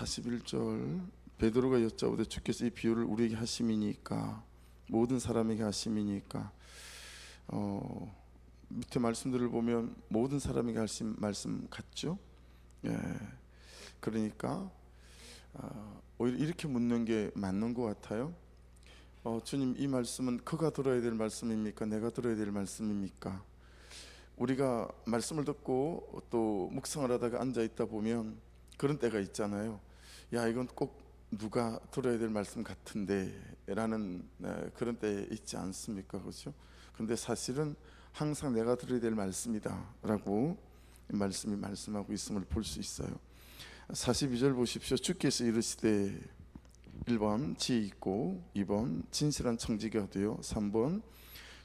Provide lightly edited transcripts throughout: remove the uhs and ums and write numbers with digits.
41절 베드로가 여짜오되 주께서 이 비유를 우리에게 하심이니까 모든 사람에게 하심이니까 밑에 말씀들을 보면 모든 사람에게 하신 말씀 같죠? 예. 그러니까 오히려 이렇게 묻는 게 맞는 것 같아요. 주님, 이 말씀은 그가 들어야 될 말씀입니까? 내가 들어야 될 말씀입니까? 우리가 말씀을 듣고 또 묵상을 하다가 앉아 있다 보면 그런 때가 있잖아요. 야, 이건 꼭 누가 들어야 될 말씀 같은데 라는 그런 때 있지 않습니까? 그렇죠? 근데 사실은 항상 내가 들어야 될 말씀이다 라고 말씀이 말씀하고 있음을 볼 수 있어요. 42절 보십시오. 주께서 이르시되 1번 지혜 있고, 2번 진실한 청지기가 되어, 3번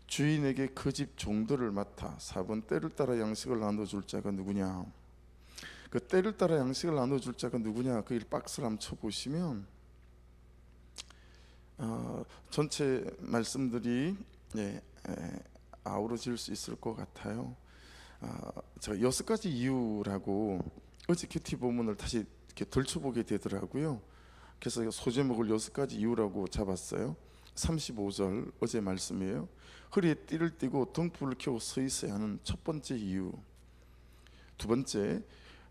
주인에게 그 집 종들을 맡아, 4번 때를 따라 양식을 나눠줄 자가 누구냐. 그 때를 따라 양식을 나눠줄 자가 누구냐, 그 박스를 한번 쳐보시면 전체 말씀들이 아우러질 수 있을 것 같아요. 제가 6가지 이유라고 어제 큐티 본문을 다시 이렇게 들춰보게 되더라고요. 그래서 소제목을 6가지 이유라고 잡았어요. 35절 어제 말씀이에요. 허리에 띠를 띠고 등불을 켜고 서 있어야 하는 첫 번째 이유. 두 번째,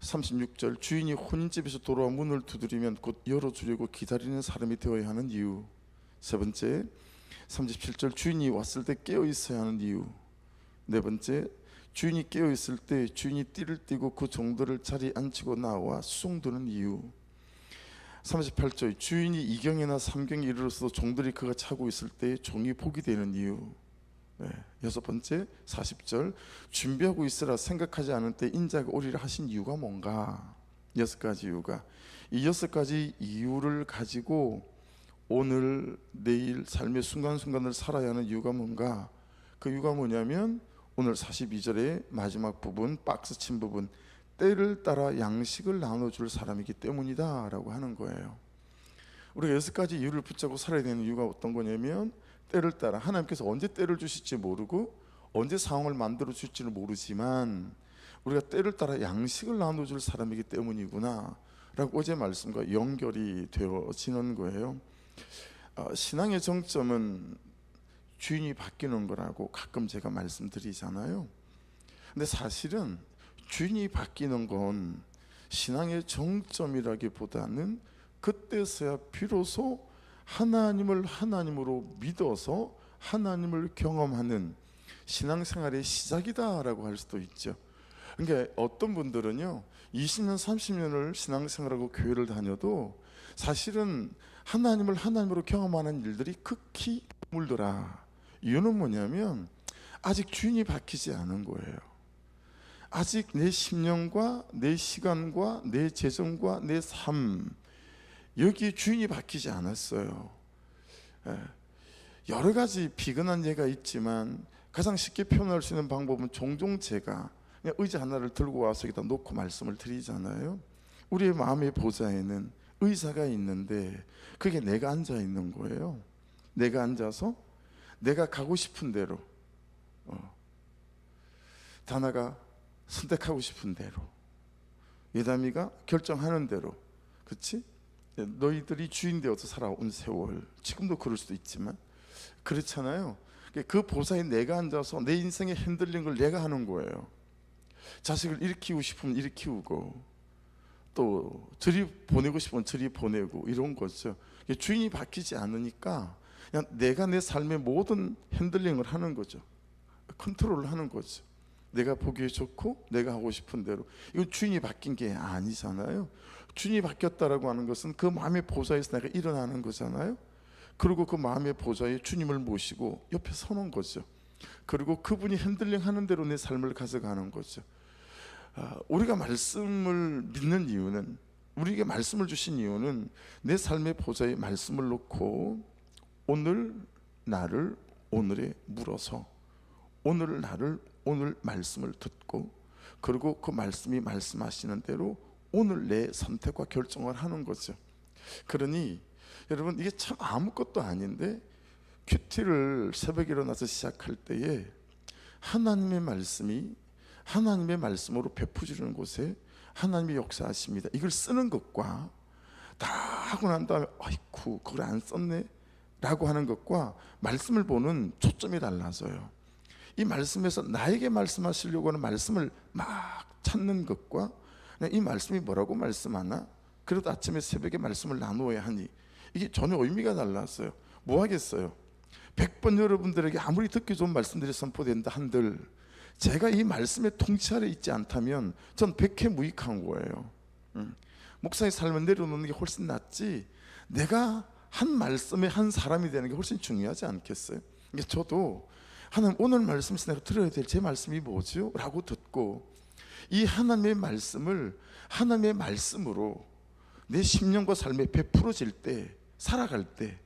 36절 주인이 혼인집에서 돌아와 문을 두드리면 곧 열어주려고 기다리는 사람이 되어야 하는 이유. 세 번째, 37절 주인이 왔을 때 깨어 있어야 하는 이유. 네 번째, 주인이 깨어 있을 때 주인이 띠를 띠고 그 종들을 자리에 앉히고 나와 수송드는 이유. 38절 주인이 2경이나 3경에 이르러서도 종들이 그가 차고 있을 때 종이 복이 되는 이유. 여섯 번째, 40절 준비하고 있으라 생각하지 않을 때 인자가 오리라 하신 이유가 뭔가. 6가지 이유가, 이 6가지 이유를 가지고 오늘 내일 삶의 순간순간을 살아야 하는 이유가 뭔가. 그 이유가 뭐냐면 오늘 42절의 마지막 부분, 박스 친 부분, 때를 따라 양식을 나눠줄 사람이기 때문이다 라고 하는 거예요. 우리가 6가지 이유를 붙잡고 살아야 되는 이유가 어떤 거냐면, 때를 따라, 하나님께서 언제 때를 주실지 모르고 언제 상황을 만들어 주실지는 모르지만 우리가 때를 따라 양식을 나눠줄 사람이기 때문이구나 라고 어제 말씀과 연결이 되어지는 거예요. 신앙의 정점은 주인이 바뀌는 거라고 가끔 제가 말씀드리잖아요. 근데 사실은 주인이 바뀌는 건 신앙의 정점이라기보다는 그때서야 비로소 하나님을 하나님으로 믿어서 하나님을 경험하는 신앙생활의 시작이다라고 할 수도 있죠. 그러니까 어떤 분들은요 20년 30년을 신앙생활하고 교회를 다녀도 사실은 하나님을 하나님으로 경험하는 일들이 극히 드물더라. 이유는 뭐냐면 아직 주인이 바뀌지 않은 거예요. 아직 내 심령과 내 시간과 내 재정과 내 삶, 여기에 주인이 바뀌지 않았어요. 여러 가지 비근한 예가 있지만 가장 쉽게 표현할 수 있는 방법은 종종 제가 그냥 의자 하나를 들고 와서 여기다 놓고 말씀을 드리잖아요. 우리의 마음의 보좌에는 의자가 있는데 그게 내가 앉아 있는 거예요. 내가 앉아서 내가 가고 싶은 대로, 다나가 선택하고 싶은 대로, 예담이가 결정하는 대로, 그렇지? 너희들이 주인 되어서 살아온 세월, 지금도 그럴 수도 있지만 그렇잖아요. 그 보좌에 내가 앉아서 내 인생의 핸들링을 내가 하는 거예요. 자식을 이렇게 키우고 싶으면 이렇게 키우고, 또 저리 보내고 싶으면 저리 보내고, 이런 거죠. 주인이 바뀌지 않으니까 그냥 내가 내 삶의 모든 핸들링을 하는 거죠. 컨트롤을 하는 거죠. 내가 보기에 좋고 내가 하고 싶은 대로. 이건 주인이 바뀐 게 아니잖아요. 주인이 바뀌었다라고 하는 것은 그 마음의 보좌에서 내가 일어나는 거잖아요. 그리고 그 마음의 보좌에 주님을 모시고 옆에 서는 거죠. 그리고 그분이 핸들링 하는 대로 내 삶을 가져가는 거죠. 우리가 말씀을 믿는 이유는, 우리에게 말씀을 주신 이유는 내 삶의 보좌에 말씀을 놓고 오늘 나를 오늘에 물어서 오늘 나를 오늘 말씀을 듣고, 그리고 그 말씀이 말씀하시는 대로 오늘 내 선택과 결정을 하는 거죠. 그러니 여러분, 이게 참 아무것도 아닌데 큐티를 새벽에 일어나서 시작할 때에 하나님의 말씀이 하나님의 말씀으로 베푸시는 곳에 하나님의 역사하십니다, 이걸 쓰는 것과 다 하고 난 다음에 아이쿠 그걸 안 썼네 라고 하는 것과 말씀을 보는 초점이 달라져요. 이 말씀에서 나에게 말씀하시려고 하는 말씀을 막 찾는 것과 이 말씀이 뭐라고 말씀하나, 그래도 아침에 새벽에 말씀을 나누어야 하니, 이게 전혀 의미가 달랐어요. 뭐 하겠어요? 100번 여러분들에게 아무리 듣기 좋은 말씀들이 선포된다 한들 제가 이 말씀의 통치 아래 있지 않다면 전 백해무익한 거예요. 목사의 삶을 내려놓는 게 훨씬 낫지, 내가 한 말씀의 한 사람이 되는 게 훨씬 중요하지 않겠어요? 그러니까 저도 하나님 오늘 말씀에서 내가 들어야 될 제 말씀이 뭐지요? 라고 듣고 이 하나님의 말씀을 하나님의 말씀으로 내 심령과 삶에 베풀어질 때, 살아갈 때,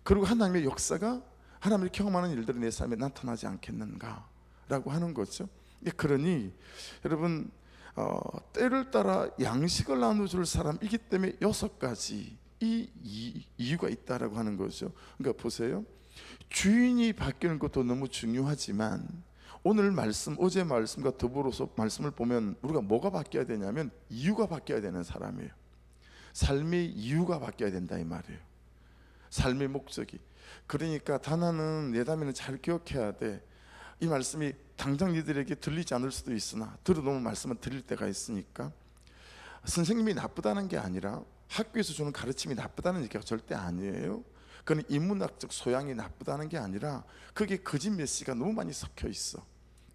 그리고 하나님의 역사가, 하나님을 경험하는 일들이 내 삶에 나타나지 않겠는가 라고 하는 거죠. 그러니 여러분 때를 따라 양식을 나눠줄 사람이기 때문에 6가지 이유가 있다라고 하는 거죠. 그러니까 보세요, 주인이 바뀌는 것도 너무 중요하지만 오늘 말씀, 어제 말씀과 더불어서 말씀을 보면 우리가 뭐가 바뀌어야 되냐면 이유가 바뀌어야 되는 사람이에요. 삶의 이유가 바뀌어야 된다 이 말이에요. 삶의 목적이. 그러니까 다나는 예담이는 잘 기억해야 돼. 이 말씀이 당장 니들에게 들리지 않을 수도 있으나 들어놓은 말씀은 들릴 때가 있으니까, 선생님이 나쁘다는 게 아니라 학교에서 주는 가르침이 나쁘다는 얘기가 절대 아니에요. 그건 인문학적 소양이 나쁘다는 게 아니라 그게 거짓 메시지가 너무 많이 섞여 있어.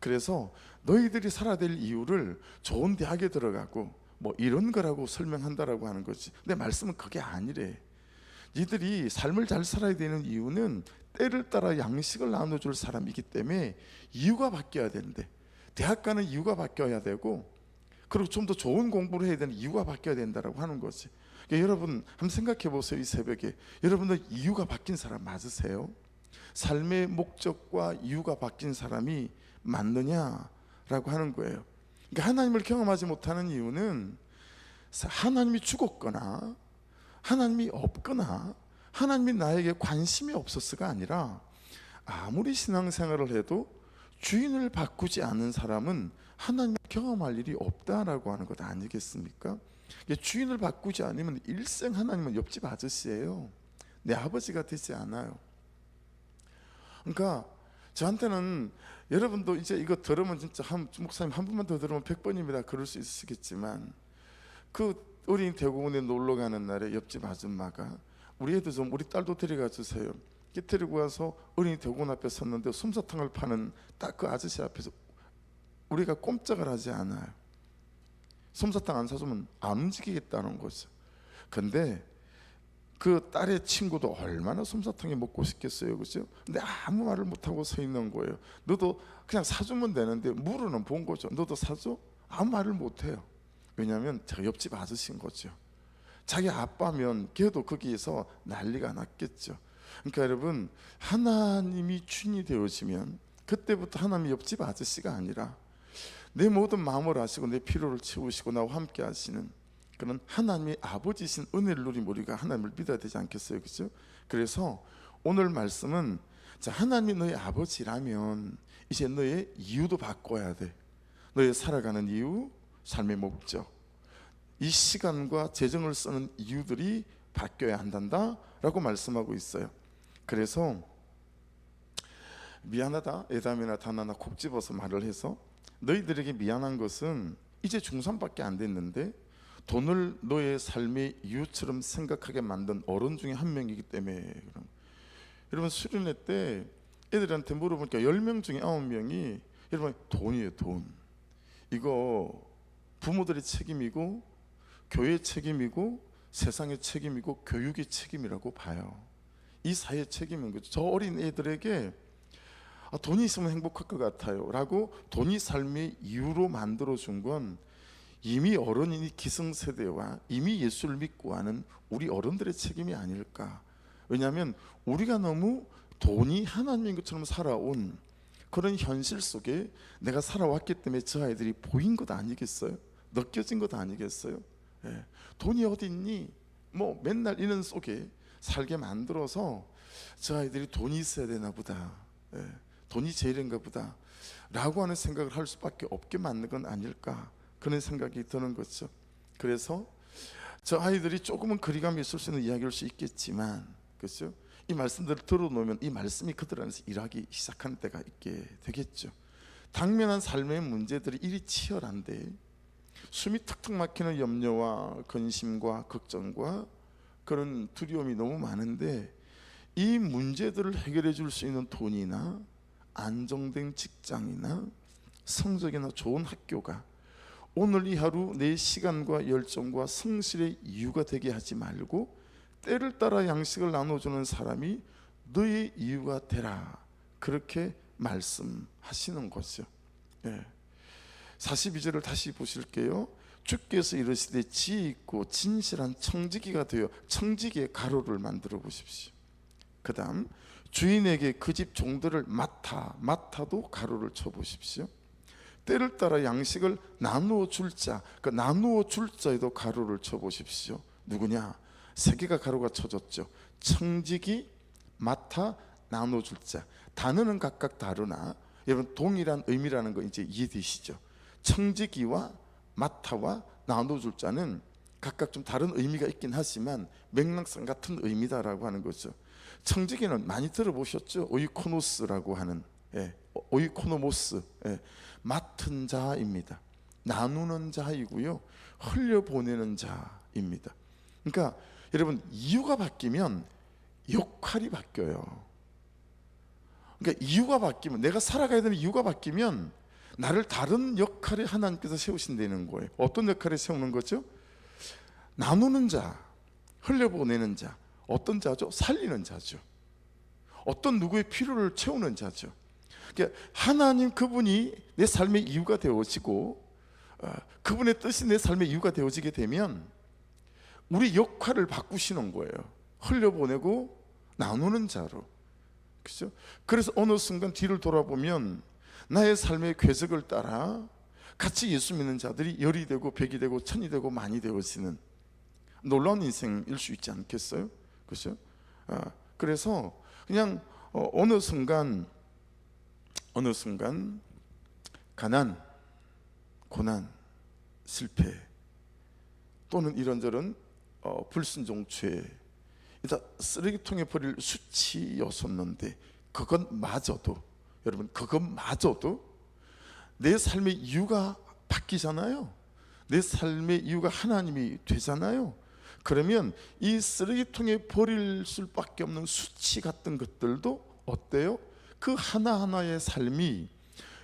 그래서 너희들이 살아야 될 이유를 좋은 대학에 들어가고 뭐 이런 거라고 설명한다라고 하는 거지. 근데 말씀은 그게 아니래. 니들이 삶을 잘 살아야 되는 이유는 때를 따라 양식을 나눠줄 사람이기 때문에 이유가 바뀌어야 되는데, 대학 가는 이유가 바뀌어야 되고, 그리고 좀 더 좋은 공부를 해야 되는 이유가 바뀌어야 된다라고 하는 거지. 그러니까 여러분 한번 생각해 보세요. 이 새벽에 여러분들 이유가 바뀐 사람 맞으세요? 삶의 목적과 이유가 바뀐 사람이 맞느냐라고 하는 거예요. 그러니까 하나님을 경험하지 못하는 이유는 하나님이 죽었거나 하나님이 없거나 하나님이 나에게 관심이 없었어가 아니라, 아무리 신앙생활을 해도 주인을 바꾸지 않는 사람은 하나님을 경험할 일이 없다라고 하는 것 아니겠습니까? 주인을 바꾸지 않으면 일생 하나님은 옆집 아저씨예요. 내 아버지가 되지 않아요. 그러니까 저한테는, 여러분도 이제 이거 들으면 진짜 목사님 한 번만 더 들으면 100번입니다 그럴 수 있으시겠지만, 그 어린이 대공원에 놀러 가는 날에 옆집 아줌마가 우리 애도 좀, 우리 딸도 데려가 주세요. 데리고 와서 어린이 대공원 앞에 섰는데 솜사탕을 파는 딱 그 아저씨 앞에서 우리가 꼼짝을 하지 않아요. 솜사탕 안 사주면 안 움직이겠다는 거죠. 근데 그 딸의 친구도 얼마나 솜사탕이 먹고 싶겠어요, 그죠? 근데 아무 말을 못하고 서 있는 거예요. 너도 그냥 사주면 되는데 물어는 본 거죠. 너도 사줘? 아무 말을 못해요. 왜냐하면 제가 옆집 아저씨인 거죠. 자기 아빠면 걔도 거기에서 난리가 났겠죠. 그러니까 여러분, 하나님이 주인이 되어지면 그때부터 하나님이 옆집 아저씨가 아니라 내 모든 마음을 아시고 내 필요를 채우시고 나와 함께 하시는 그런 하나님의 아버지신 은혜를 누리면 우리가 하나님을 믿어야 되지 않겠어요, 그죠? 그래서 오늘 말씀은, 자, 하나님이 너의 아버지라면 이제 너의 이유도 바꿔야 돼. 너의 살아가는 이유, 삶의 목적, 이 시간과 재정을 쓰는 이유들이 바뀌어야 한단다 라고 말씀하고 있어요. 그래서 미안하다, 에담이나 다나나 콕 집어서 말을 해서, 너희들에게 미안한 것은 이제 중3밖에 안 됐는데 돈을 너의 삶의 이유처럼 생각하게 만든 어른 중에 한 명이기 때문에. 여러분 수련회 때 애들한테 물어보니까 10명 중에 9명이 여러분 돈이에요. 돈. 이거 부모들의 책임이고 교회의 책임이고 세상의 책임이고 교육의 책임이라고 봐요. 이 사회의 책임인 거죠. 저 어린 애들에게 돈이 있으면 행복할 것 같아요 라고 돈이 삶의 이유로 만들어준 건 이미 어른이니 기성세대와 이미 예수를 믿고 하는 우리 어른들의 책임이 아닐까. 왜냐하면 우리가 너무 돈이 하나님인 것처럼 살아온 그런 현실 속에 내가 살아왔기 때문에 저 아이들이 보인 것 아니겠어요? 느껴진 것 아니겠어요? 예. 돈이 어디 있니? 뭐 맨날 이런 속에 살게 만들어서 저 아이들이 돈이 있어야 되나 보다, 예. 돈이 제일인가 보다 라고 하는 생각을 할 수밖에 없게 만든 건 아닐까, 그런 생각이 드는 거죠. 그래서 저 아이들이 조금은 거리감이 있을 수 있는 이야기일 수 있겠지만, 그렇죠? 이 말씀들을 들어놓으면 이 말씀이 그들 안에서 일하기 시작하는 때가 있게 되겠죠. 당면한 삶의 문제들이 이리 치열한데 숨이 턱턱 막히는 염려와 근심과 걱정과 그런 두려움이 너무 많은데, 이 문제들을 해결해 줄 수 있는 돈이나 안정된 직장이나 성적이나 좋은 학교가 오늘 이 하루 내 시간과 열정과 성실의 이유가 되게 하지 말고, 때를 따라 양식을 나눠주는 사람이 너의 이유가 되라, 그렇게 말씀하시는 거죠. 42절을 다시 보실게요. 주께서 이르시되 지혜 있고 진실한 청지기가 되어 청지기의 가로를 만들어 보십시오. 그 다음 주인에게 그 집 종들을 맡아도 가로를 쳐 보십시오. 때를 따라 양식을 나누어 줄 자, 그 나누어 줄 자에도 가로를 쳐 보십시오. 누구냐? 세 개가 가로가 쳐졌죠. 청지기, 맡아, 나누어 줄 자. 단어는 각각 다르나 여러분 동일한 의미라는 거 이제 이해되시죠? 청지기와 맡아와 나누어 줄 자는 각각 좀 다른 의미가 있긴 하지만 맥락상 같은 의미다라고 하는 거죠. 청지기는 많이 들어보셨죠? 오이코노스라고 하는, 오이코노모스, 맡은 자입니다. 나누는 자이고요, 흘려보내는 자입니다. 그러니까 여러분 이유가 바뀌면 역할이 바뀌어요. 그러니까 이유가 바뀌면, 내가 살아가야 되는 이유가 바뀌면 나를 다른 역할에 하나님께서 세우신다는 거예요. 어떤 역할에 세우는 거죠? 나누는 자, 흘려보내는 자. 어떤 자죠? 살리는 자죠. 어떤 누구의 필요를 채우는 자죠. 그러니까 하나님 그분이 내 삶의 이유가 되어지고 그분의 뜻이 내 삶의 이유가 되어지게 되면 우리 역할을 바꾸시는 거예요. 흘려보내고 나누는 자로. 그렇죠? 그래서 어느 순간 뒤를 돌아보면 나의 삶의 궤적을 따라 같이 예수 믿는 자들이 열이 되고 백이 되고 천이 되고 만이 되어지는 놀라운 인생일 수 있지 않겠어요? 그렇죠? 그래서 그냥 어느 순간 가난, 고난, 실패 또는 이런저런 불순종, 죄, 쓰레기통에 버릴 수치였었는데 그것마저도, 여러분 그것마저도 내 삶의 이유가 바뀌잖아요. 내 삶의 이유가 하나님이 되잖아요. 그러면 이 쓰레기통에 버릴 수밖에 없는 수치 같은 것들도 어때요? 그 하나하나의 삶이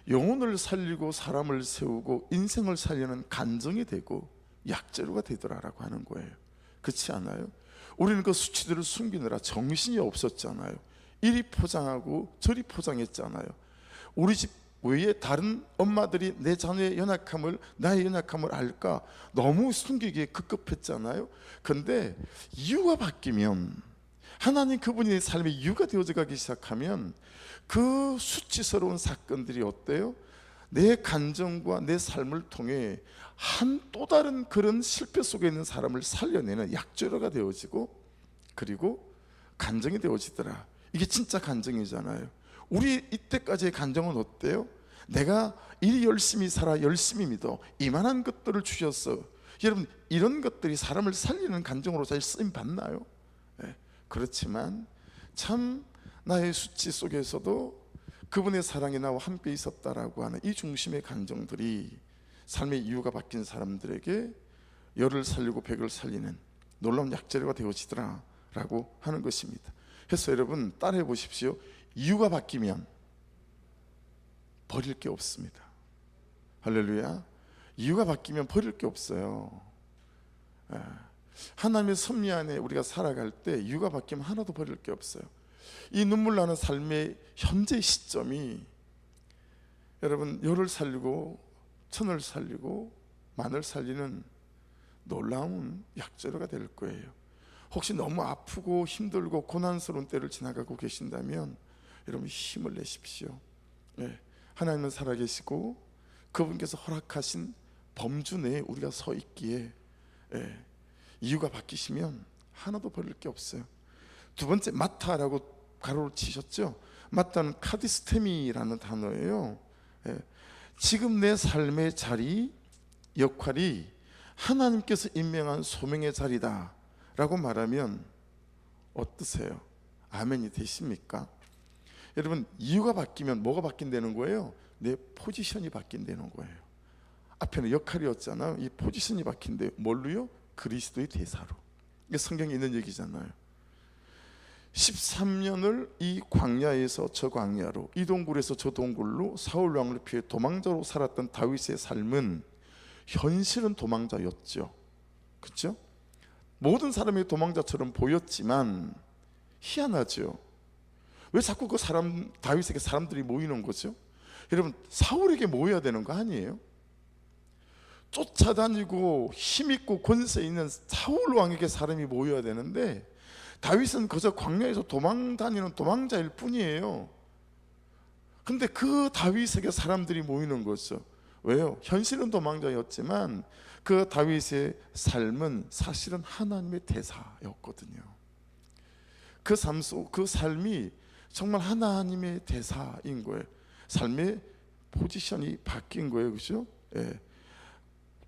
영혼을 살리고 사람을 세우고 인생을 살리는 간정이 되고 약재료가 되더라라고 하는 거예요. 그렇지 않아요? 우리는 그 수치들을 숨기느라 정신이 없었잖아요. 이리 포장하고 저리 포장했잖아요. 우리 집 외에 다른 엄마들이 내 자녀의 연약함을, 나의 연약함을 알까 너무 숨기기에 급급했잖아요. 그런데 이유가 바뀌면, 하나님 그분이 내 삶의 이유가 되어져 가기 시작하면 그 수치스러운 사건들이 어때요? 내 간정과 내 삶을 통해 한 또 다른 그런 실패 속에 있는 사람을 살려내는 약재료가 되어지고, 그리고 간정이 되어지더라. 이게 진짜 간정이잖아요. 우리 이때까지의 간정은 어때요? 내가 일 열심히 살아, 열심히 믿어, 이만한 것들을 주셨어. 여러분 이런 것들이 사람을 살리는 간정으로 잘 쓰임 받나요? 그렇지만 참 나의 수치 속에서도 그분의 사랑이 나와 함께 있었다라고 하는 이 중심의 간정들이 삶의 이유가 바뀐 사람들에게 열을 살리고 백을 살리는 놀라운 약재료가 되어지더라 라고 하는 것입니다. 그래서 여러분 따라해 보십시오. 이유가 바뀌면 버릴 게 없습니다. 할렐루야. 이유가 바뀌면 버릴 게 없어요. 하나님의 섭리 안에 우리가 살아갈 때 이유가 바뀌면 하나도 버릴 게 없어요. 이 눈물 나는 삶의 현재 시점이 여러분 열을 살리고 천을 살리고 만을 살리는 놀라운 약재료가 될 거예요. 혹시 너무 아프고 힘들고 고난스러운 때를 지나가고 계신다면 여러분 힘을 내십시오. 하나님은 살아계시고 그분께서 허락하신 범주 내에 우리가 서 있기에 이유가 바뀌시면 하나도 버릴 게 없어요. 두 번째 마타라고 가로를 치셨죠. 마타는 카디스테미라는 단어예요. 지금 내 삶의 자리, 역할이 하나님께서 임명한 소명의 자리다 라고 말하면 어떠세요? 아멘이 되십니까? 여러분, 이유가 바뀌면 뭐가 바뀐다는 거예요? 내 포지션이 바뀐다는 거예요. 앞에는 역할이었잖아요. 이 포지션이 바뀐대요. 뭘로요? 그리스도의 대사로. 이게 성경에 있는 얘기잖아요. 13년을 이 광야에서 저 광야로, 이 동굴에서 저 동굴로 사울 왕을 피해 도망자로 살았던 다윗의 삶은 현실은 도망자였죠. 그렇죠? 모든 사람이 도망자처럼 보였지만 희한하죠. 왜 자꾸 그 다윗에게 사람들이 모이는 거죠? 여러분, 사울에게 모여야 되는 거 아니에요? 쫓아다니고 힘있고 권세 있는 사울 왕에게 사람이 모여야 되는데 다윗은 그저 광야에서 도망다니는 도망자일 뿐이에요. 근데 그 다윗에게 사람들이 모이는 거죠. 왜요? 현실은 도망자였지만 그 다윗의 삶은 사실은 하나님의 대사였거든요. 그 삶이 정말 하나님의 대사인 거예요. 삶의 포지션이 바뀐 거예요. 그렇죠? 예.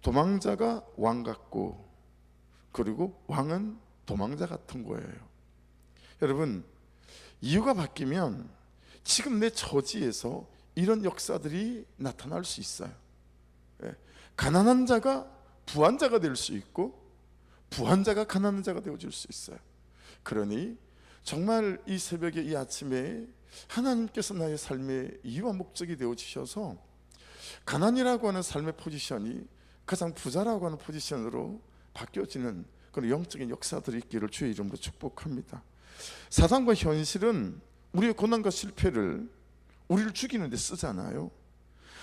도망자가 왕 같고, 그리고 왕은 도망자 같은 거예요. 여러분, 이유가 바뀌면 지금 내 처지에서 이런 역사들이 나타날 수 있어요. 예. 가난한 자가 부한 자가 될 수 있고, 부한 자가 가난한 자가 되어질 수 있어요. 그러니 정말 이 새벽에, 이 아침에 하나님께서 나의 삶의 이유와 목적이 되어주셔서 가난이라고 하는 삶의 포지션이 가장 부자라고 하는 포지션으로 바뀌어지는 그런 영적인 역사들이 있기를 주의 이름으로 축복합니다. 사단과 현실은 우리의 고난과 실패를 우리를 죽이는 데 쓰잖아요.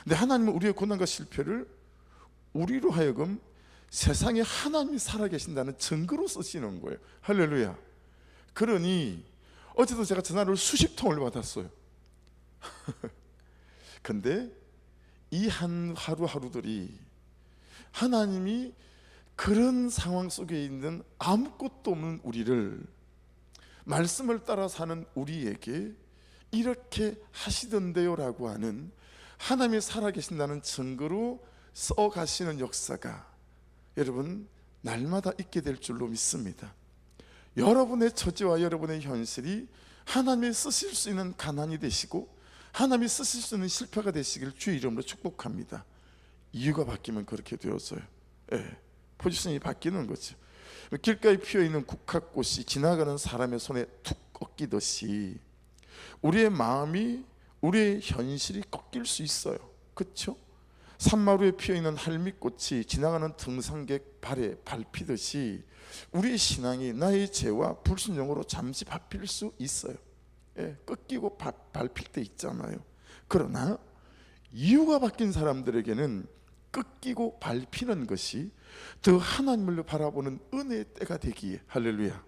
근데 하나님은 우리의 고난과 실패를 우리로 하여금 세상에 하나님이 살아계신다는 증거로 쓰시는 거예요. 할렐루야. 그러니 어제도 제가 전화를 수십 통을 받았어요. 근데 이 하루하루들이 하나님이 그런 상황 속에 있는 아무것도 없는 우리를, 말씀을 따라 사는 우리에게 이렇게 하시던데요 라고 하는 하나님이 살아계신다는 증거로 써가시는 역사가 여러분 날마다 있게 될 줄로 믿습니다. 여러분의 처지와 여러분의 현실이 하나님이 쓰실 수 있는 가난이 되시고 하나님이 쓰실 수 있는 실패가 되시길 주의 이름으로 축복합니다. 이유가 바뀌면 그렇게 되었어요. 예, 포지션이 바뀌는 거죠. 길가에 피어있는 국화꽃이 지나가는 사람의 손에 툭 꺾이듯이 우리의 마음이, 우리의 현실이 꺾일 수 있어요. 그렇죠? 산마루에 피어있는 할미꽃이 지나가는 등산객 발에 밟히듯이 우리의 신앙이 나의 죄와 불순종으로 잠시 밟힐 수 있어요. 예, 꺾이고 밟힐 때 있잖아요. 그러나 이유가 바뀐 사람들에게는 꺾이고 밟히는 것이 더 하나님을 바라보는 은혜의 때가 되기에, 할렐루야,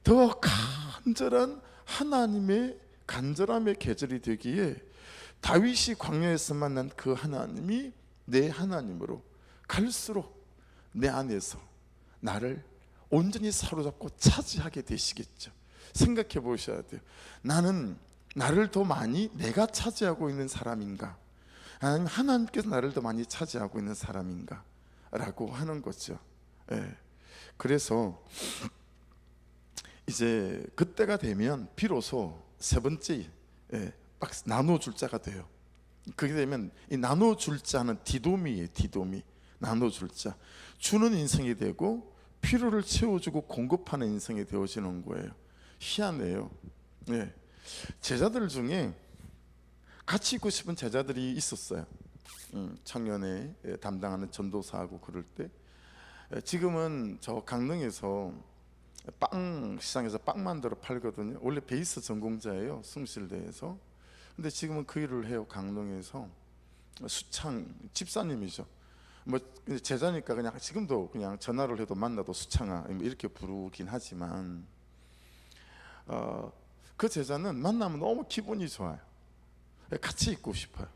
더 간절한 하나님의 간절함의 계절이 되기에 다윗이 광야에서 만난 그 하나님이 내 하나님으로 갈수록 내 안에서 나를 온전히 사로잡고 차지하게 되시겠죠. 생각해 보셔야 돼요. 나는 나를 더 많이 내가 차지하고 있는 사람인가, 아니면 하나님께서 나를 더 많이 차지하고 있는 사람인가 라고 하는 거죠. 예. 그래서 이제 그때가 되면 비로소 세 번째 박스 나눠줄 자가 돼요. 그게 되면 이 나눠줄 자는 디도미예요. 디도미, 나눠줄 자, 주는 인생이 되고 필요를 채워주고 공급하는 인생이 되어지는 거예요. 희한해요. 예. 제자들 중에 같이 있고 싶은 제자들이 있었어요. 청년회 담당하는 전도사하고 그럴 때, 지금은 저 강릉에서 빵 시장에서 빵 만들어 팔거든요. 원래 베이스 전공자예요, 숭실대에서. 근데 지금은 그 일을 해요. 강릉에서 수창 집사님이죠. 뭐 제자니까 그냥 지금도 그냥 전화를 해도 만나도 수창아 이렇게 부르긴 하지만 그 제자는 만나면 너무 기분이 좋아요. 같이 있고 싶어요.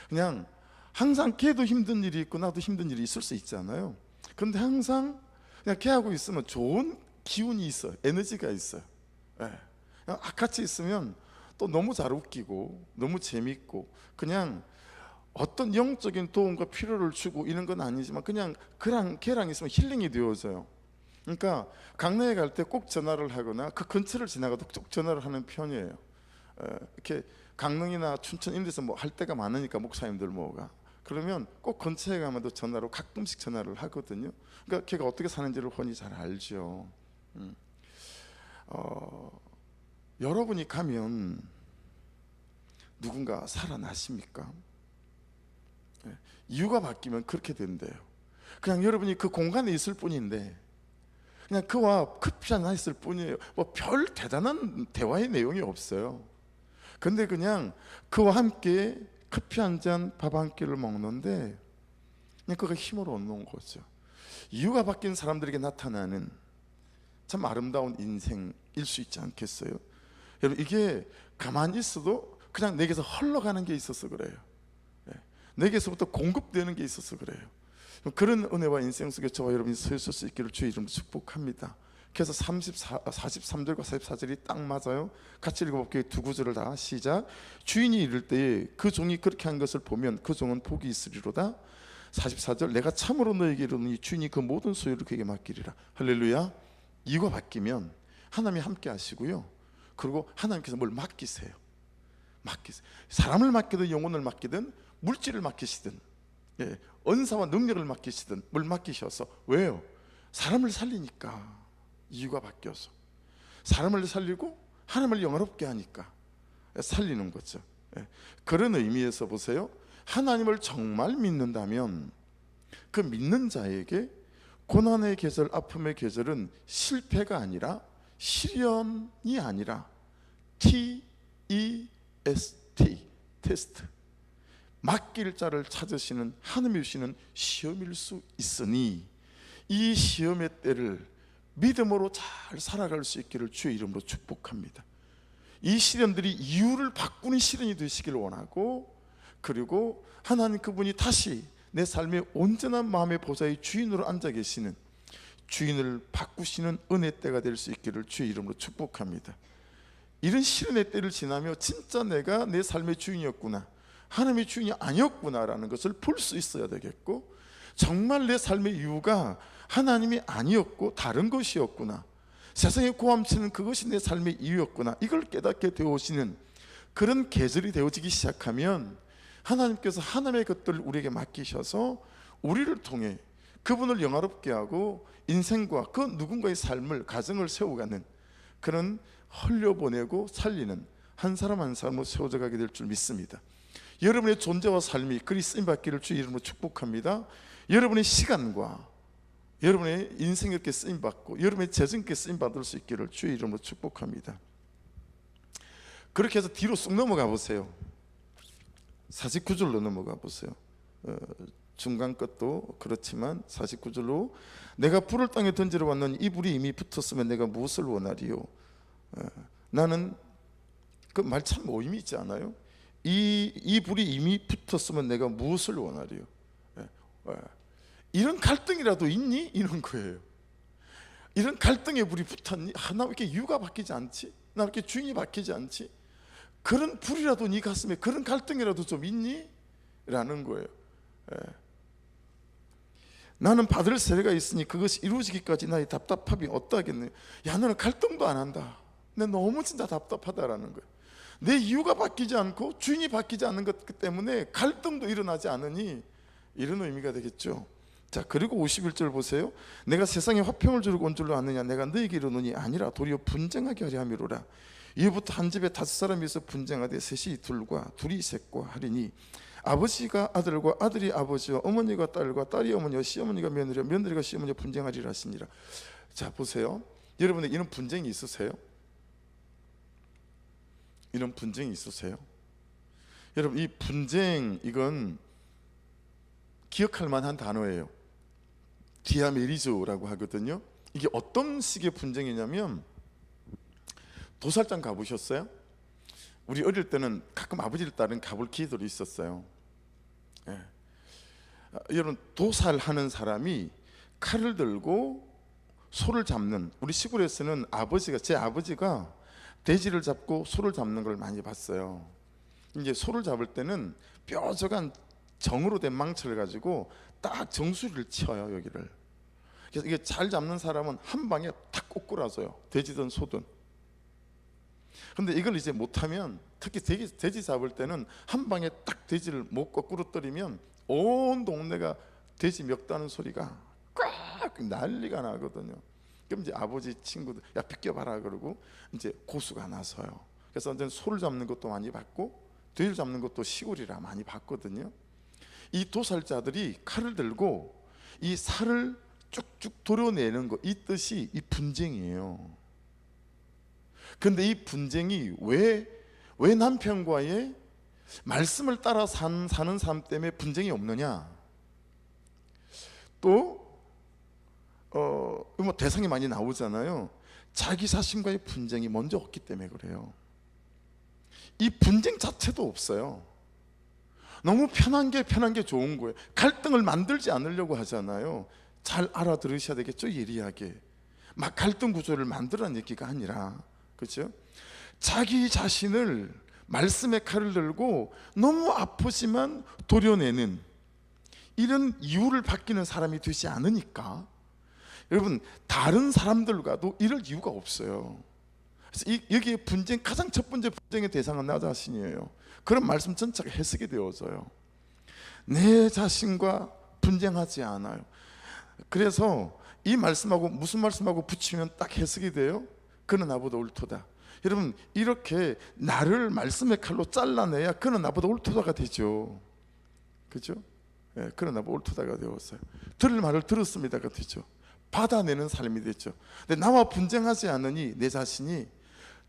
그냥 항상 걔도 힘든 일이 있고 나도 힘든 일이 있을 수 있잖아요. 근데 항상 그냥 걔하고 있으면 좋은 기운이 있어요. 에너지가 있어요. 예. 같이 있으면 또 너무 잘 웃기고 너무 재밌고 그냥 어떤 영적인 도움과 필요를 주고 이런 건 아니지만 그냥 걔랑 있으면 힐링이 되어져요. 그러니까 강남에 갈 때 꼭 전화를 하거나 그 근처를 지나가도 꼭 전화를 하는 편이에요. 이렇게 강릉이나 춘천 이런 데서 뭐 할 때가 많으니까 목사님들 뭐가 그러면 꼭 근처에 가면도 전화로 가끔씩 전화를 하거든요. 그러니까 걔가 어떻게 사는지를 훤히 잘 알죠. 여러분이 가면 누군가 살아나십니까? 이유가 바뀌면 그렇게 된대요. 그냥 여러분이 그 공간에 있을 뿐인데 그냥 그와 커피 한잔 했을 뿐이에요. 뭐 별 대단한 대화의 내용이 없어요. 근데 그냥 그와 함께 커피 한 잔, 밥 한 끼를 먹는데 그냥 그가 힘을 얻는 거죠. 이유가 바뀐 사람들에게 나타나는 참 아름다운 인생일 수 있지 않겠어요? 여러분, 이게 가만히 있어도 그냥 내게서 흘러가는 게 있어서 그래요. 내게서부터 공급되는 게 있어서 그래요. 그런 은혜와 인생 속에 저와 여러분이 서 있을 수 있기를 주의 이름으로 축복합니다. 그래서 43절과 44절이 딱 맞아요. 같이 읽어볼게요. 두 구절을 다 시작. 주인이 이를 때에 그 종이 그렇게 한 것을 보면 그 종은 복이 있으리로다. 44절, 내가 참으로 너에게 이르노니 주인이 그 모든 소유를 그에게 맡기리라. 할렐루야. 이유가 바뀌면 하나님이 함께 하시고요, 그리고 하나님께서 뭘 맡기세요. 사람을 맡기든 영혼을 맡기든 물질을 맡기시든 은사와 능력을 맡기시든 뭘 맡기셔서, 왜요? 사람을 살리니까. 이유가 바뀌어서 사람을 살리고 하나님을 영화롭게 하니까 살리는 거죠. 그런 의미에서 보세요, 하나님을 정말 믿는다면 그 믿는 자에게 고난의 계절, 아픔의 계절은 실패가 아니라, 시련이 아니라 TEST, 테스트, 맡길 자를 찾으시는 하나님이 주시는 시험일 수 있으니 이 시험의 때를 믿음으로 잘 살아갈 수 있기를 주의 이름으로 축복합니다. 이 시련들이 이유를 바꾸는 시련이 되시기를 원하고, 그리고 하나님 그분이 다시 내 삶의 온전한 마음의 보좌의 주인으로 앉아 계시는, 주인을 바꾸시는 은혜 때가 될 수 있기를 주의 이름으로 축복합니다. 이런 시련의 때를 지나며 진짜 내가 내 삶의 주인이었구나, 하나님의 주인이 아니었구나라는 것을 볼 수 있어야 되겠고, 정말 내 삶의 이유가 하나님이 아니었고 다른 것이었구나, 세상에 고함치는 그것이 내 삶의 이유였구나, 이걸 깨닫게 되어지는 그런 계절이 되어지기 시작하면 하나님께서 하나님의 것들을 우리에게 맡기셔서 우리를 통해 그분을 영화롭게 하고 인생과 그 누군가의 삶을, 가정을 세워가는, 그런 흘려보내고 살리는 한 사람 한 사람으로 세워져 가게 될 줄 믿습니다. 여러분의 존재와 삶이 그리 쓰임받기를 주의 이름으로 축복합니다. 여러분의 시간과 여러분의 인생에 이렇게 쓰임받고 여러분의 재정에 쓰임받을 수 있기를 주의 이름으로 축복합니다. 그렇게 해서 뒤로 쑥 넘어가 보세요. 49절로 넘어가 보세요. 중간 것도 그렇지만 49절로, 내가 불을 땅에 던지러 왔느니 이 불이 이미 붙었으면 내가 무엇을 원하리요. 나는 그 말 참 의미 있지 않아요? 이 불이 이미 붙었으면 내가 무엇을 원하리요. 이런 갈등이라도 있니? 이런 거예요. 이런 갈등의 불이 붙었니? 나 왜 이렇게 이유가 바뀌지 않지? 나 왜 이렇게 주인이 바뀌지 않지? 그런 불이라도 네 가슴에, 그런 갈등이라도 좀 있니? 라는 거예요. 나는 받을 세례가 있으니 그것이 이루어지기까지 나의 답답함이 어떠하겠네. 야, 너는 갈등도 안 한다. 내 너무 진짜 답답하다라는 거예요. 내 이유가 바뀌지 않고 주인이 바뀌지 않는 것 때문에 갈등도 일어나지 않으니, 이런 의미가 되겠죠. 자, 그리고 51절 보세요. 내가 세상에 화평을 주려고 온 줄로 아느냐, 내가 너에게 이르노니 아니라 도리어 분쟁하게 하려 함이로라. 이후부터 한 집에 5사람이 있어 분쟁하되 셋이 둘과 둘이 셋과 하리니 아버지가 아들과 아들이 아버지와 어머니가 딸과 딸이 어머니와 시어머니가 며느리와 며느리가 시어머니와 분쟁하리라 하시니라. 자, 보세요. 여러분들 이런 분쟁이 있으세요? 이런 분쟁이 있으세요? 여러분, 이 분쟁, 이건 기억할 만한 단어예요. 디아메리조라고 하거든요. 이게 어떤 식의 분쟁이냐면, 도살장 가보셨어요? 우리 어릴 때는 가끔 아버지를 따른 가볼 기회들이 있었어요. 여러분, 도살하는 사람이 칼을 들고 소를 잡는, 우리 시골에서는 제 아버지가 돼지를 잡고 소를 잡는 걸 많이 봤어요. 이제 소를 잡을 때는 뾰족한 정으로 된 망치를 가지고 딱 정수리를 쳐요, 여기를. 그래서 이게 잘 잡는 사람은 한 방에 탁 꼬꾸라져요, 돼지든 소든. 근데 이걸 이제 못하면, 특히 돼지 잡을 때는 한 방에 딱 돼지를 못 거꾸로뜨리면 온 동네가 돼지 멱다는 소리가 꽉 난리가 나거든요. 그럼 이제 아버지 친구들 야 비켜봐라 그러고 이제 고수가 나서요. 그래서 완전 소를 잡는 것도 많이 봤고 돼지를 잡는 것도 시골이라 많이 봤거든요. 이 도살자들이 칼을 들고 이 살을 쭉쭉 도려내는 거, 이 뜻이 이 분쟁이에요. 근데 이 분쟁이 왜 남편과의 말씀을 따라 사는 삶 때문에 분쟁이 없느냐? 또 뭐 대상이 많이 나오잖아요. 자기 자신과의 분쟁이 먼저 없기 때문에 그래요. 이 분쟁 자체도 없어요. 너무 편한 게 좋은 거예요. 갈등을 만들지 않으려고 하잖아요. 잘 알아들으셔야 되겠죠, 예리하게. 막 갈등 구조를 만들라는 얘기가 아니라, 그렇죠? 자기 자신을 말씀의 칼을 들고 너무 아프지만 도려내는 이런 이유를 바뀌는 사람이 되지 않으니까, 여러분 다른 사람들과도 이럴 이유가 없어요. 그래서 여기에 분쟁, 가장 첫 번째 분쟁의 대상은 나 자신이에요. 그런 말씀 전체가 해석이 되어져요. 내 자신과 분쟁하지 않아요. 그래서 이 말씀하고 무슨 말씀하고 붙이면 딱 해석이 돼요. 그는 나보다 옳도다. 여러분 이렇게 나를 말씀의 칼로 잘라내야 그는 나보다 옳도다가 되죠. 그죠? 예, 그는 나보다 옳도다가 되었어요. 들을 말을 들었습니다가 되죠. 받아내는 삶이 됐죠. 근데 나와 분쟁하지 않으니 내 자신이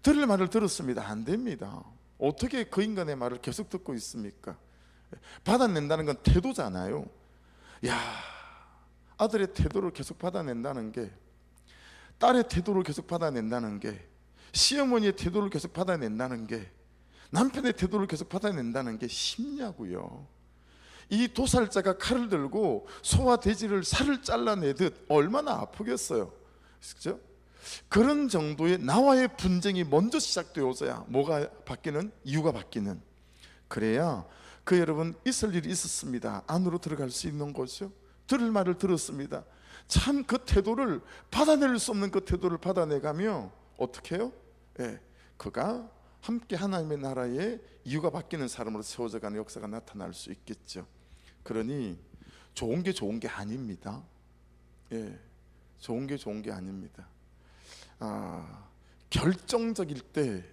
들을 말을 들었습니다, 안 됩니다. 어떻게 그 인간의 말을 계속 듣고 있습니까? 받아낸다는 건 태도잖아요. 야, 아들의 태도를 계속 받아낸다는 게, 딸의 태도를 계속 받아낸다는 게, 시어머니의 태도를 계속 받아낸다는 게, 남편의 태도를 계속 받아낸다는 게 쉽냐고요. 이 도살자가 칼을 들고 소와 돼지를 살을 잘라내듯 얼마나 아프겠어요, 그렇죠? 그런 정도의 나와의 분쟁이 먼저 시작되어서야 뭐가 바뀌는? 이유가 바뀌는. 그래야 그 여러분 있을 일이 있었습니다, 안으로 들어갈 수 있는 거죠. 들을 말을 들었습니다. 참 그 태도를 받아낼 수 없는 그 태도를 받아내가며 어떻게 해요? 예, 그가 함께 하나님의 나라에 이유가 바뀌는 사람으로 세워져가는 역사가 나타날 수 있겠죠. 그러니 좋은 게 아닙니다. 예, 좋은 게 아닙니다. 결정적일 때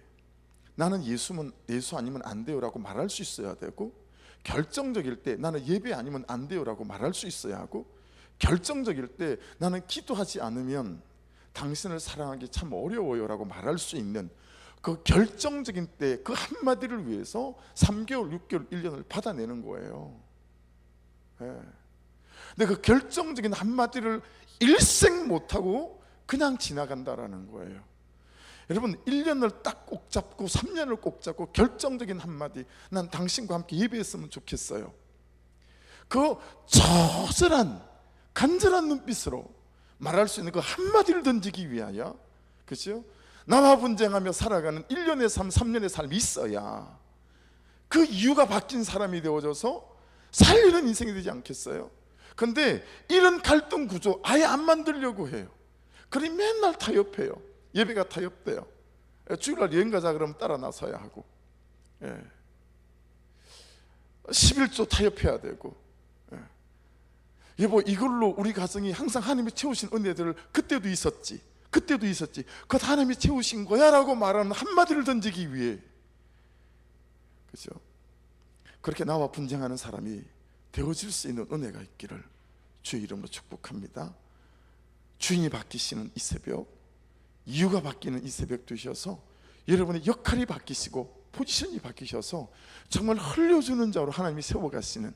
나는 예수 아니면 안 돼요라고 말할 수 있어야 되고, 결정적일 때 나는 예배 아니면 안 돼요라고 말할 수 있어야 하고, 결정적일 때 나는 기도하지 않으면 당신을 사랑하기 참 어려워요라고 말할 수 있는 그 결정적인 때 그 한마디를 위해서 3개월, 6개월, 1년을 받아내는 거예요. 예. 근데 그 결정적인 한마디를 일생 못하고 그냥 지나간다라는 거예요. 여러분 1년을 딱 꼭 잡고 3년을 꼭 잡고 결정적인 한마디, 난 당신과 함께 예배했으면 좋겠어요. 그 처절한 간절한 눈빛으로 말할 수 있는 그 한마디를 던지기 위하여, 그렇죠? 나와 분쟁하며 살아가는 1년의 삶, 3년의 삶이 있어야 그 이유가 바뀐 사람이 되어져서 살리는 인생이 되지 않겠어요? 근데 이런 갈등 구조 아예 안 만들려고 해요. 그러니 맨날 타협해요. 예배가 타협돼요. 주일날 여행 가자 그러면 따라 나서야 하고, 11조 타협해야 되고, 여보 이걸로 우리 가정이 항상 하나님이 채우신 은혜들을 그때도 있었지 그것 하나님이 채우신 거야 라고 말하는 한마디를 던지기 위해, 그죠? 그렇게 나와 분쟁하는 사람이 되어질 수 있는 은혜가 있기를 주의 이름으로 축복합니다. 주인이 바뀌시는 이 새벽, 이유가 바뀌는 이 새벽 되셔서 여러분의 역할이 바뀌시고 포지션이 바뀌셔서 정말 흘려주는 자로 하나님이 세워가시는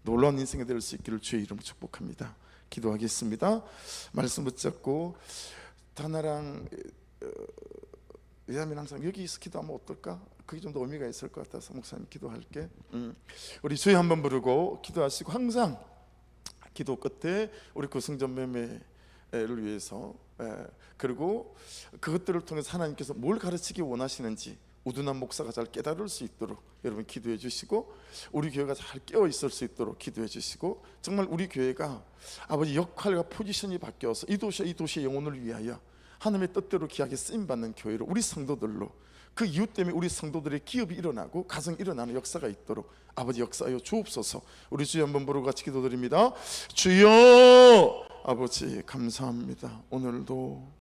놀라운 인생이 될 수 있기를 주의 이름으로 축복합니다. 기도하겠습니다. 말씀 붙잡고 다나랑 왜냐하면 항상 여기서 기도하면 어떨까? 그게 좀 더 의미가 있을 것 같아서 목사님 기도할게. 우리 주여 한번 부르고 기도하시고, 항상 기도 끝에 우리 구성전매매를 위해서, 그리고 그것들을 통해서 하나님께서 뭘 가르치기 원하시는지 우둔한 목사가 잘 깨달을 수 있도록 여러분 기도해 주시고, 우리 교회가 잘 깨어 있을 수 있도록 기도해 주시고, 정말 우리 교회가 아버지 역할과 포지션이 바뀌어서 이 도시의 영혼을 위하여 하나님의 뜻대로 귀하게 쓰임받는 교회로, 우리 성도들로, 그 이유 때문에 우리 성도들의 기업이 일어나고 가정이 일어나는 역사가 있도록 아버지 역사하여 주옵소서. 우리 주여 한번 부르고 같이 기도드립니다. 주여, 아버지 감사합니다. 오늘도